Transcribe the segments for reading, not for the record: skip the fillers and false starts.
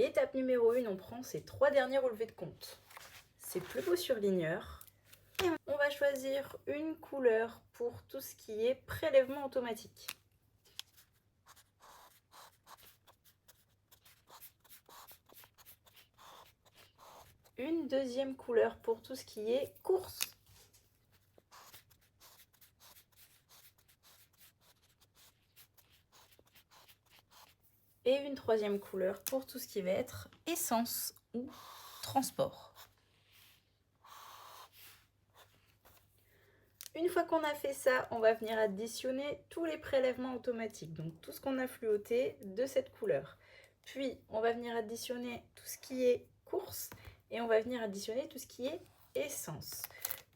Étape numéro 1, on prend ces 3 derniers relevés de compte. C'est plus beau surligneur. Et on va choisir une couleur pour tout ce qui est prélèvement automatique. Une deuxième couleur pour tout ce qui est course. Et une troisième couleur pour tout ce qui va être essence ou transport. Une fois qu'on a fait ça, on va venir additionner tous les prélèvements automatiques, donc tout ce qu'on a fluoté de cette couleur. Puis, on va venir additionner tout ce qui est course et on va venir additionner tout ce qui est essence.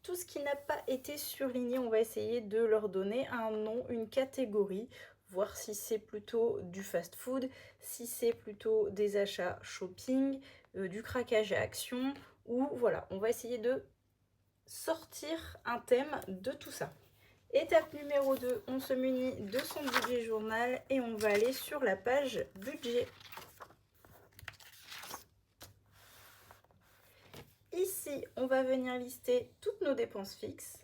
Tout ce qui n'a pas été surligné, on va essayer de leur donner un nom, une catégorie, voir si c'est plutôt du fast-food, si c'est plutôt des achats shopping, du craquage à action, ou voilà, on va essayer de sortir un thème de tout ça. Étape numéro 2, on se munit de son budget journal et on va aller sur la page budget. Ici, on va venir lister toutes nos dépenses fixes.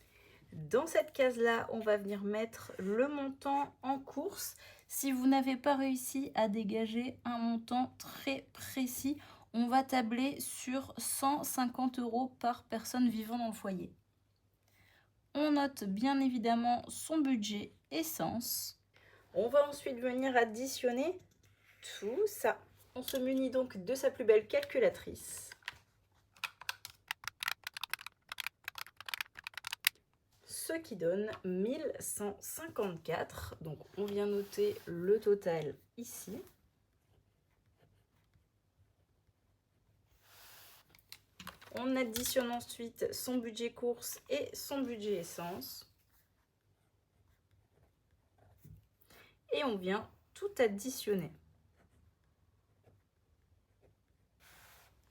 Dans cette case-là, on va venir mettre le montant en course. Si vous n'avez pas réussi à dégager un montant très précis, on va tabler sur 150 € par personne vivant dans le foyer. On note bien évidemment son budget essence. On va ensuite venir additionner tout ça. On se munit donc de sa plus belle calculatrice. Ce qui donne 1154. Donc on vient noter le total ici. On additionne ensuite son budget course et son budget essence. Et on vient tout additionner.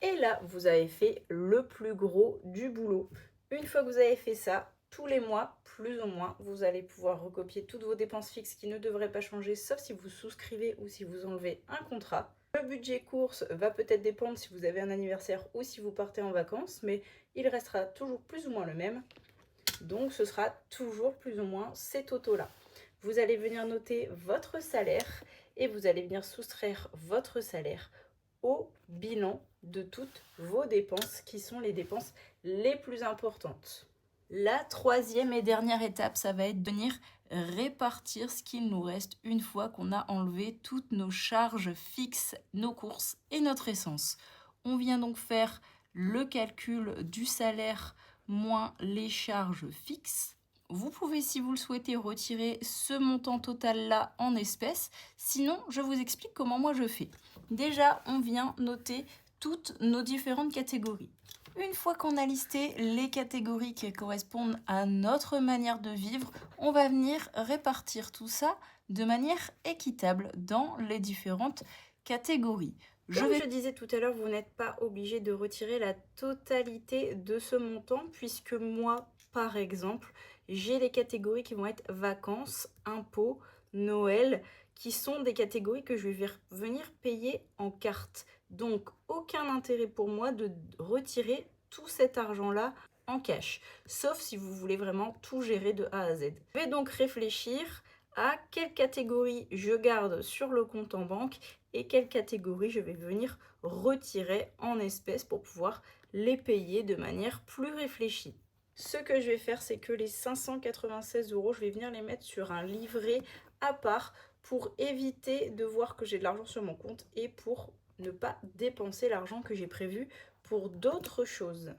Et là, vous avez fait le plus gros du boulot. Une fois que vous avez fait ça, tous les mois, plus ou moins, vous allez pouvoir recopier toutes vos dépenses fixes qui ne devraient pas changer, sauf si vous souscrivez ou si vous enlevez un contrat. Le budget course va peut-être dépendre si vous avez un anniversaire ou si vous partez en vacances, mais il restera toujours plus ou moins le même. Donc ce sera toujours plus ou moins ces totaux-là. Vous allez venir noter votre salaire et vous allez venir soustraire votre salaire au bilan de toutes vos dépenses qui sont les dépenses les plus importantes. La troisième et dernière étape, ça va être de venir répartir ce qu'il nous reste une fois qu'on a enlevé toutes nos charges fixes, nos courses et notre essence. On vient donc faire le calcul du salaire moins les charges fixes. Vous pouvez, si vous le souhaitez, retirer ce montant total-là en espèces. Sinon, je vous explique comment moi je fais. Déjà, on vient noter toutes nos différentes catégories. Une fois qu'on a listé les catégories qui correspondent à notre manière de vivre, on va venir répartir tout ça de manière équitable dans les différentes catégories. Comme je disais tout à l'heure, vous n'êtes pas obligé de retirer la totalité de ce montant puisque moi, par exemple, j'ai les catégories qui vont être vacances, impôts, Noël, qui sont des catégories que je vais venir payer en carte. Donc, aucun intérêt pour moi de retirer tout cet argent-là en cash, sauf si vous voulez vraiment tout gérer de A à Z. Je vais donc réfléchir à quelle catégorie je garde sur le compte en banque et quelle catégorie je vais venir retirer en espèces pour pouvoir les payer de manière plus réfléchie. Ce que je vais faire, c'est que les 596 €, je vais venir les mettre sur un livret à part pour éviter de voir que j'ai de l'argent sur mon compte et pour ne pas dépenser l'argent que j'ai prévu pour d'autres choses.